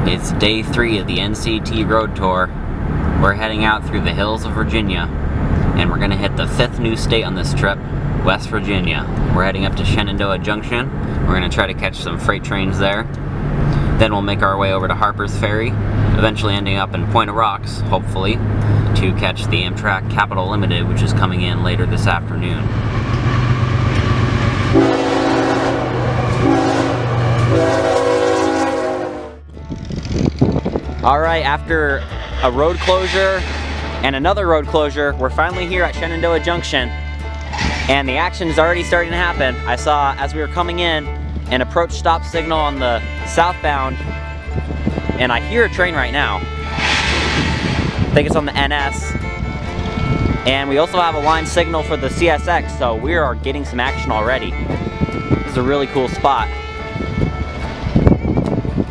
It's day 3 of the NCT road tour. We're heading out through the hills of Virginia, and we're gonna hit the 5th new state on this trip, West Virginia. We're heading up to Shenandoah Junction. We're gonna try to catch some freight trains there. Then we'll make our way over to Harpers Ferry, eventually ending up in Point of Rocks, hopefully, to catch the Amtrak Capitol Limited, which is coming in later this afternoon. Alright, after a road closure and another road closure, we're finally here at Shenandoah Junction, and the action is already starting to happen. I saw, as we were coming in, an approach stop signal on the southbound, and I hear a train right now. I think it's on the NS. And we also have a line signal for the CSX, so we are getting some action already. This is a really cool spot.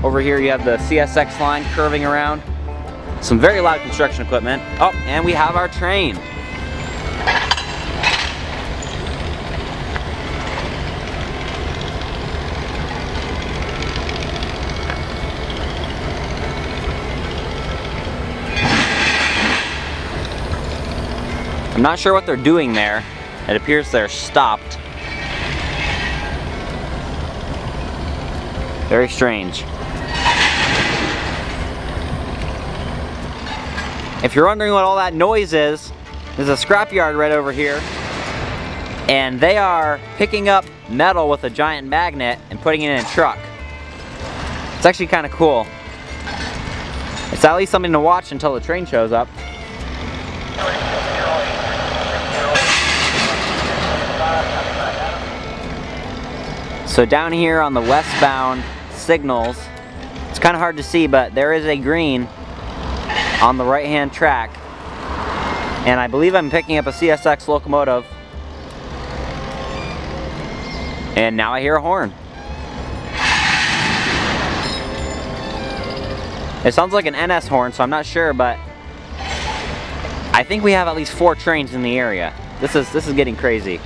Over here you have the CSX line curving around. Some very loud construction equipment. Oh, and we have our train. I'm not sure what they're doing there. It appears they're stopped. Very strange. If you're wondering what all that noise is, there's a scrapyard right over here, and they are picking up metal with a giant magnet and putting it in a truck. It's actually kind of cool. It's at least something to watch until the train shows up. So down here on the westbound signals, it's kind of hard to see, but there is a green on the right hand track, and I believe I'm picking up a CSX locomotive, and now I hear a horn. It sounds like an NS horn, so I'm not sure, but I think we have at least 4 trains in the area. This is getting crazy.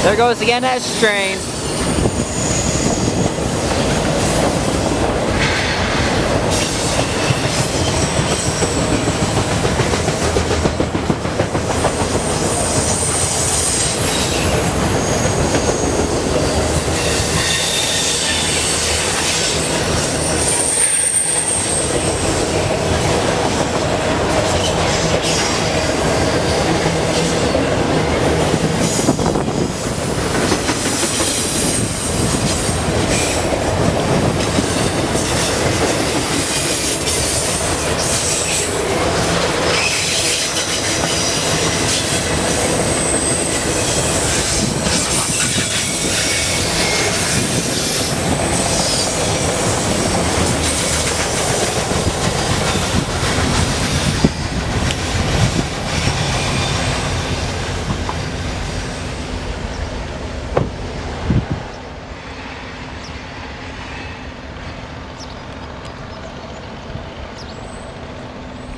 There goes the NS train.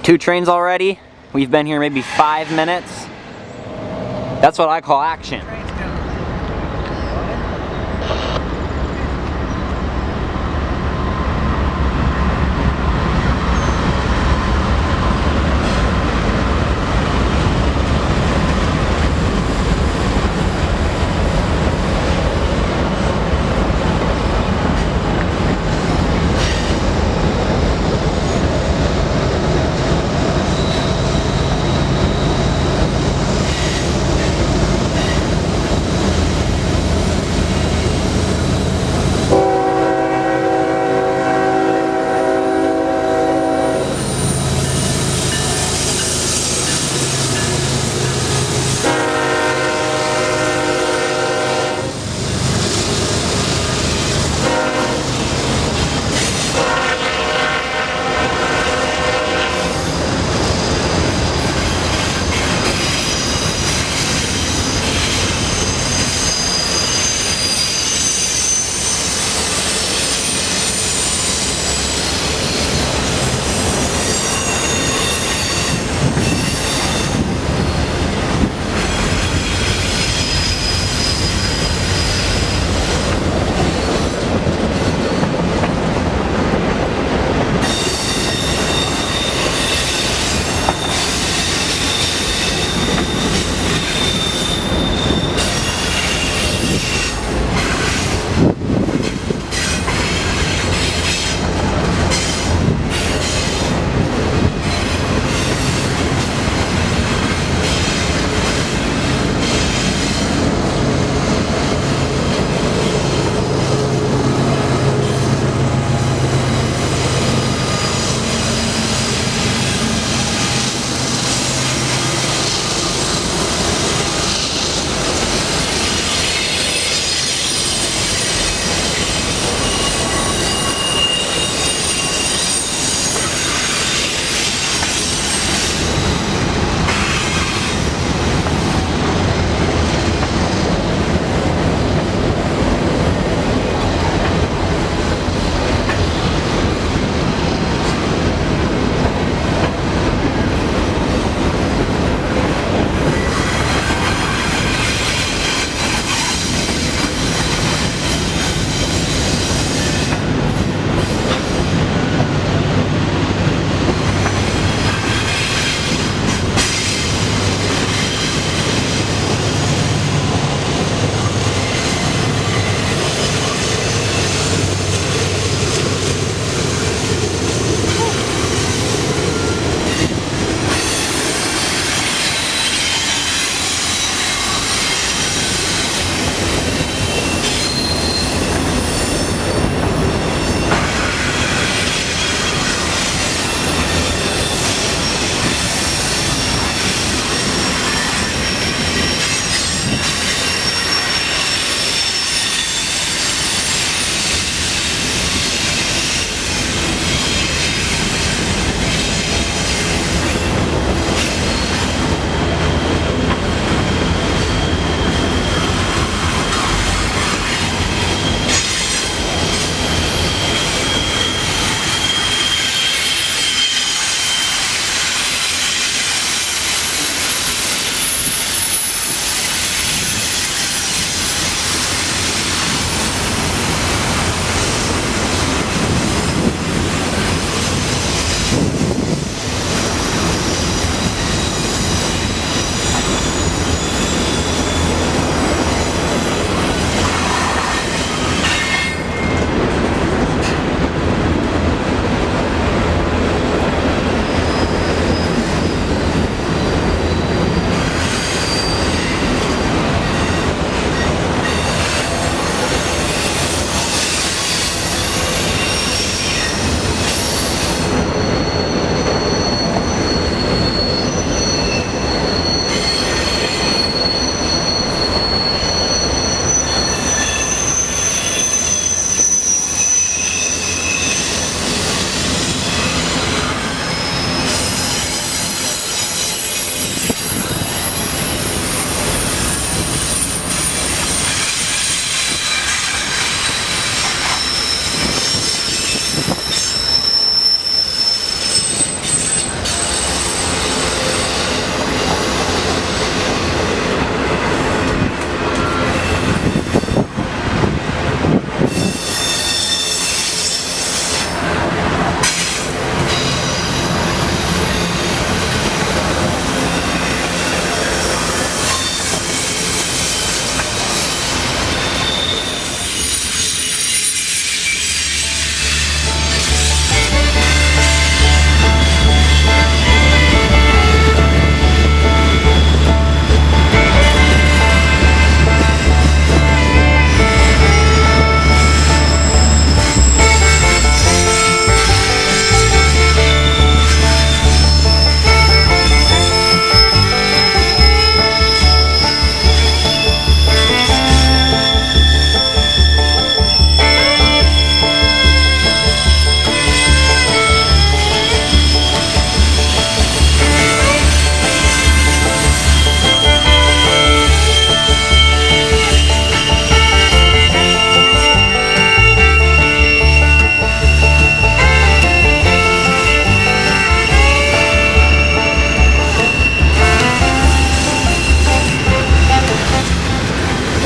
Two trains already. We've been here maybe 5 minutes. That's what I call action.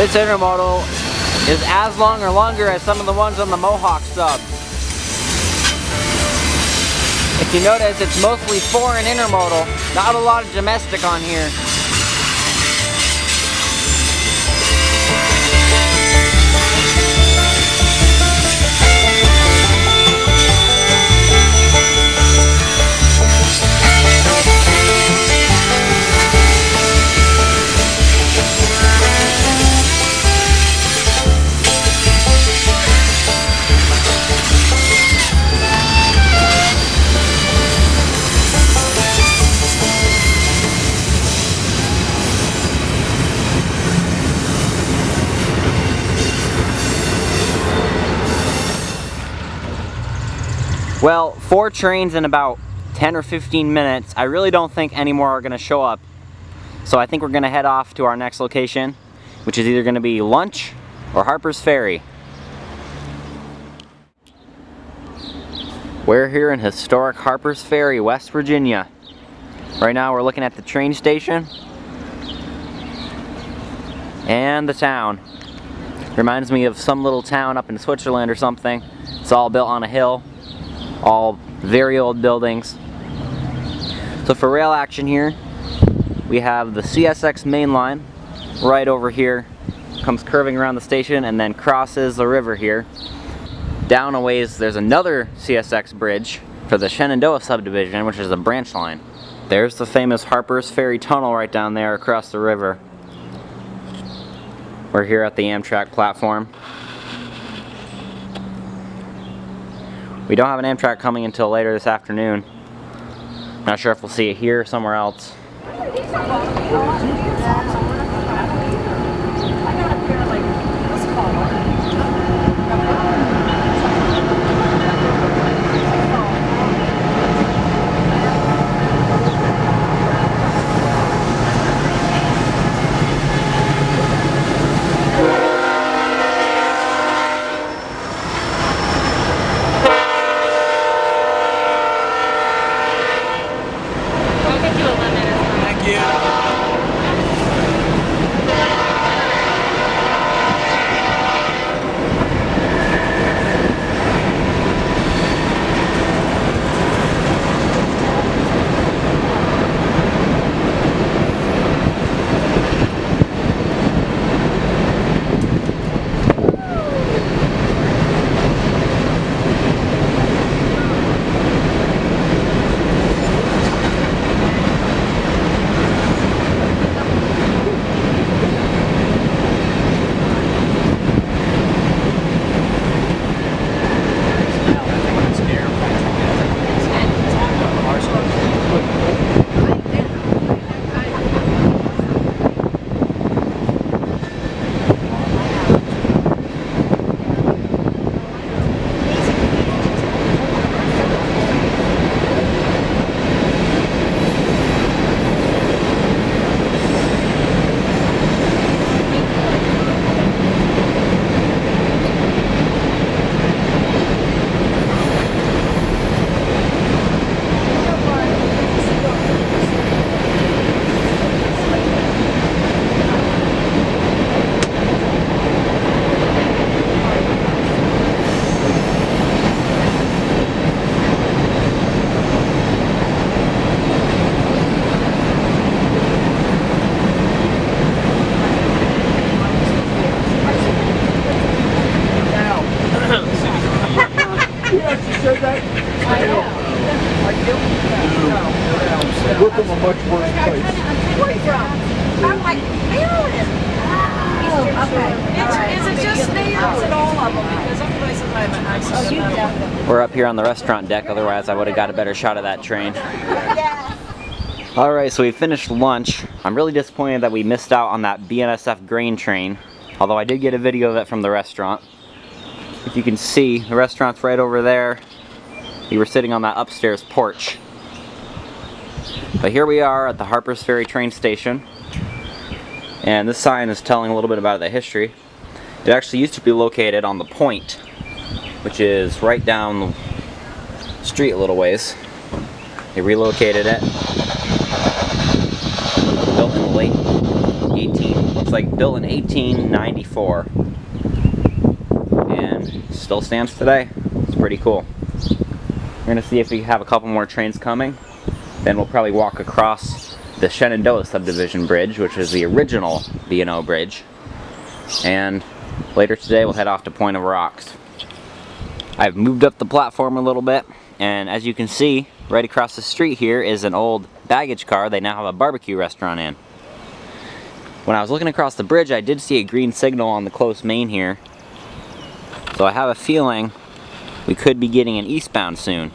This intermodal is as long or longer as some of the ones on the Mohawk sub. If you notice, it's mostly foreign intermodal, not a lot of domestic on here. Well, 4 trains in about 10 or 15 minutes. I really don't think any more are going to show up. So I think we're going to head off to our next location, which is either going to be lunch or Harpers Ferry. We're here in historic Harpers Ferry, West Virginia. Right now we're looking at the train station and the town. Reminds me of some little town up in Switzerland or something. It's all built on a hill. All very old buildings. So for rail action here, we have the CSX main line right over here, comes curving around the station and then crosses the river here. Down a ways there's another CSX bridge for the Shenandoah subdivision, which is a branch line. There's the famous Harpers Ferry tunnel right down there across the river. We're here at the Amtrak platform. We don't have an Amtrak coming until later this afternoon. Not sure if we'll see it here or somewhere else. Look at a much worse place. Where are you from? I'm like, Maryland. Okay. Is it just me or is it all of them? Because some places I haven't actually seen them. We're up here on the restaurant deck, otherwise I would have got a better shot of that train. Alright, so we finished lunch. I'm really disappointed that we missed out on that BNSF grain train, although I did get a video of it from the restaurant. If you can see, the restaurant's right over there. We were sitting on that upstairs porch. But here we are at the Harpers Ferry train station. And this sign is telling a little bit about the history. It actually used to be located on the point, which is right down the street a little ways. They relocated it. Built in the late 18, looks like built in 1894 and still stands today. It's pretty cool. We're gonna see if we have a couple more trains coming. Then we'll probably walk across the Shenandoah subdivision bridge, which is the original B&O bridge. And later today we'll head off to Point of Rocks. I've moved up the platform a little bit, and as you can see, right across the street here is an old baggage car they now have a barbecue restaurant in. When I was looking across the bridge, I did see a green signal on the close main here. So I have a feeling we could be getting an eastbound soon.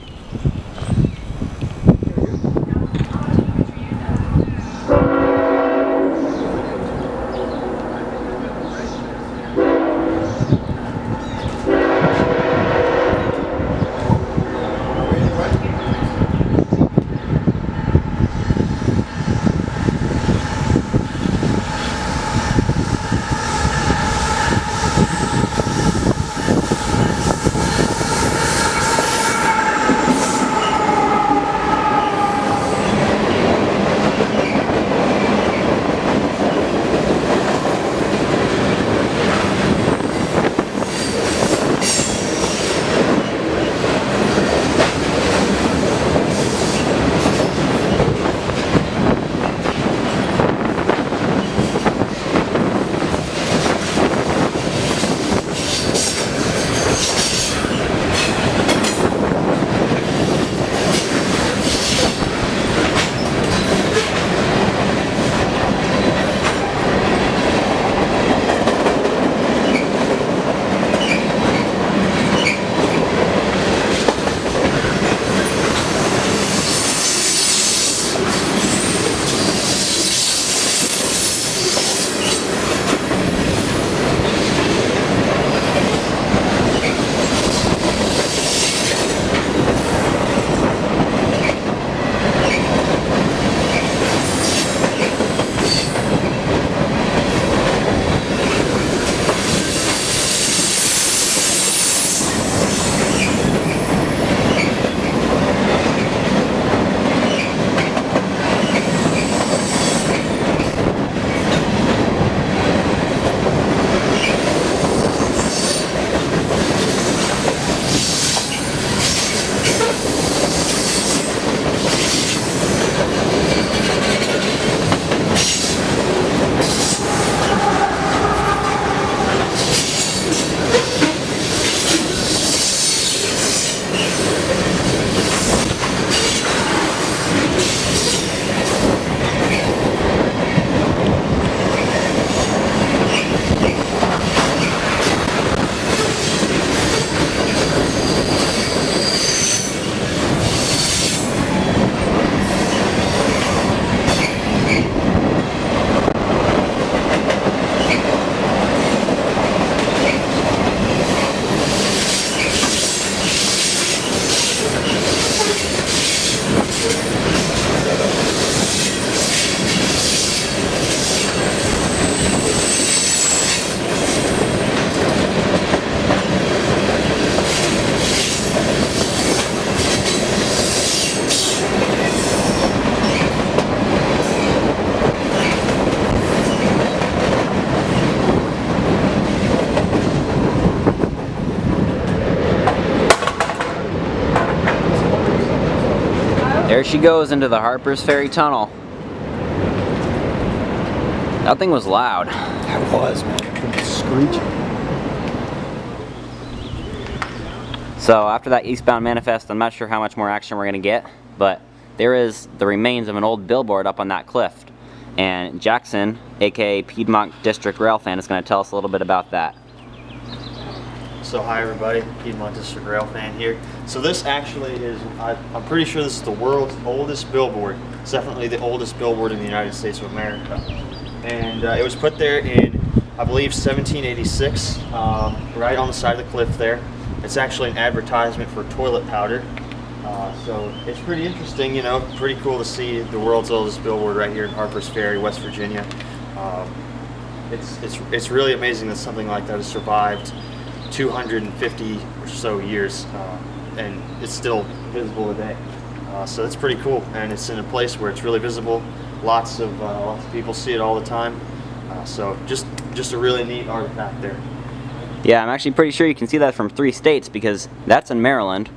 There she goes into the Harpers Ferry tunnel. That thing was loud. That was, man. It was screeching. So after that eastbound manifest, I'm not sure how much more action we're going to get, but there is the remains of an old billboard up on that cliff. And Jackson, aka Piedmont District Railfan, is going to tell us a little bit about that. So hi everybody, Piedmont District Railfan here. So this actually is, I'm pretty sure this is the world's oldest billboard. It's definitely the oldest billboard in the United States of America. And it was put there in, I believe, 1786, right on the side of the cliff there. It's actually an advertisement for toilet powder. So it's pretty interesting, you know, pretty cool to see the world's oldest billboard right here in Harpers Ferry, West Virginia. It's really amazing that something like that has survived 250 or so years, and it's still visible today. So that's pretty cool, and it's in a place where it's really visible. Lots of people see it all the time, So just a really neat artifact there. Yeah, I'm actually pretty sure you can see that from 3 states, because that's in Maryland.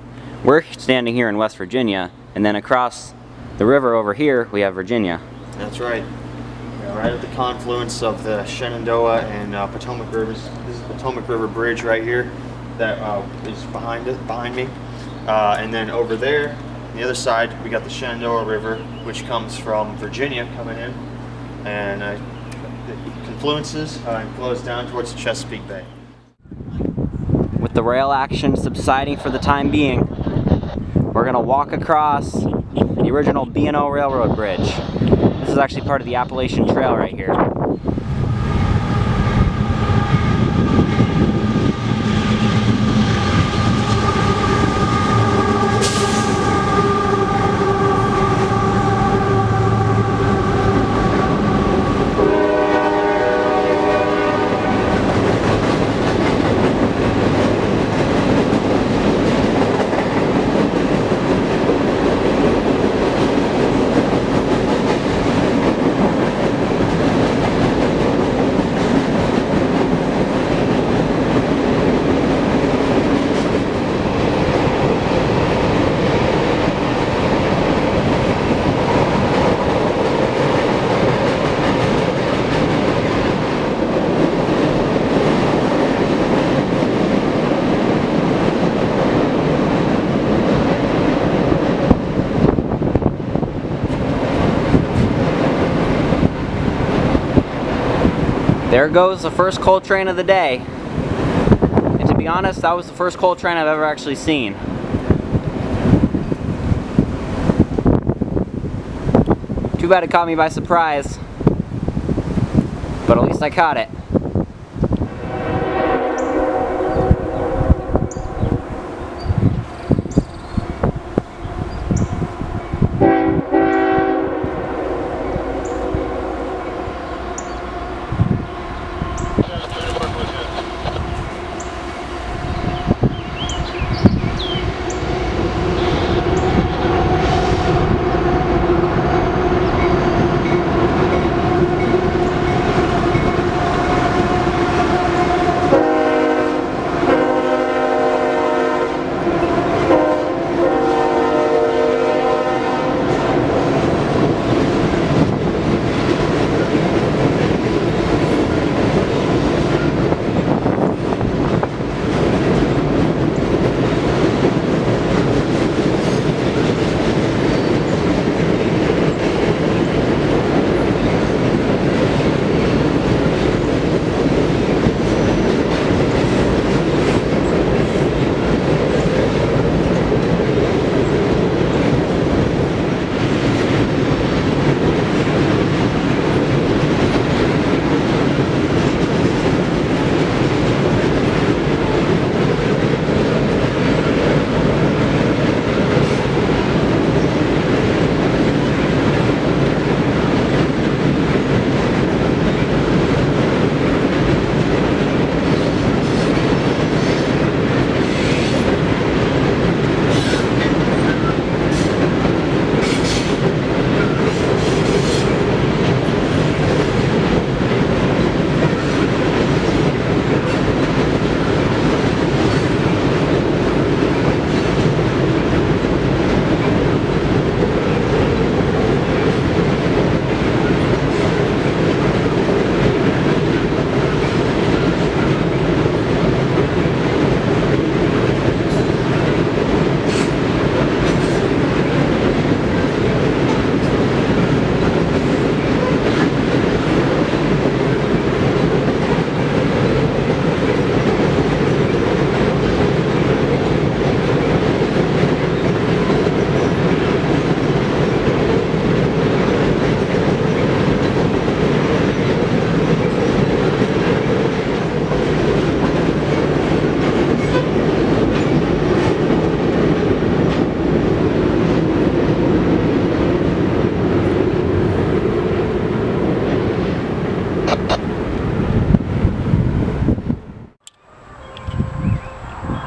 We're standing here in West Virginia, and then across the river over here we have Virginia. That's right. Right at the confluence of the Shenandoah and Potomac Rivers. This is the Potomac River Bridge right here that is behind me. And then over there, on the other side, we got the Shenandoah River, which comes from Virginia coming in, and it confluences and flows down towards Chesapeake Bay. With the rail action subsiding for the time being, we're going to walk across the original B&O Railroad Bridge. This is actually part of the Appalachian Trail right here. There goes the first coal train of the day. And to be honest, that was the first coal train I've ever actually seen. Too bad it caught me by surprise. But at least I caught it.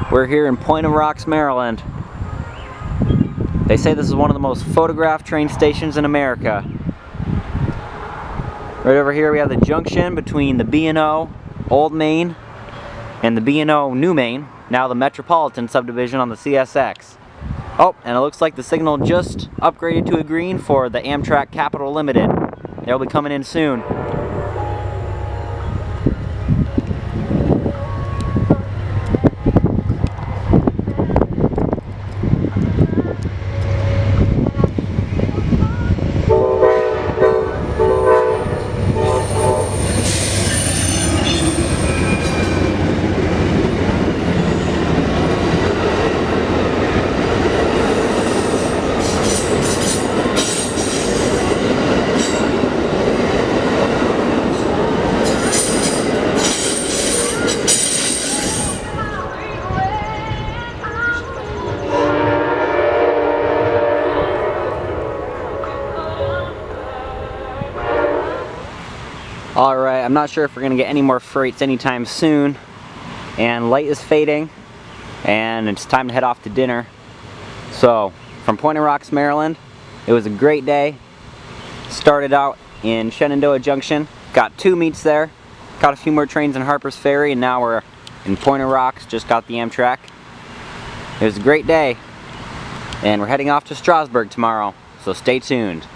We're here in Point of Rocks, Maryland. They say this is one of the most photographed train stations in America. Right over here we have the junction between the B&O Old Main and the B&O New Main, now the Metropolitan subdivision on the CSX. Oh, and it looks like the signal just upgraded to a green for the Amtrak Capitol Limited. They'll be coming in soon. Alright, I'm not sure if we're going to get any more freights anytime soon. And light is fading, and it's time to head off to dinner. So, from Point of Rocks, Maryland, it was a great day. Started out in Shenandoah Junction, got 2 meets there, got a few more trains in Harpers Ferry, and now we're in Point of Rocks, just got the Amtrak. It was a great day, and we're heading off to Strasburg tomorrow, so stay tuned.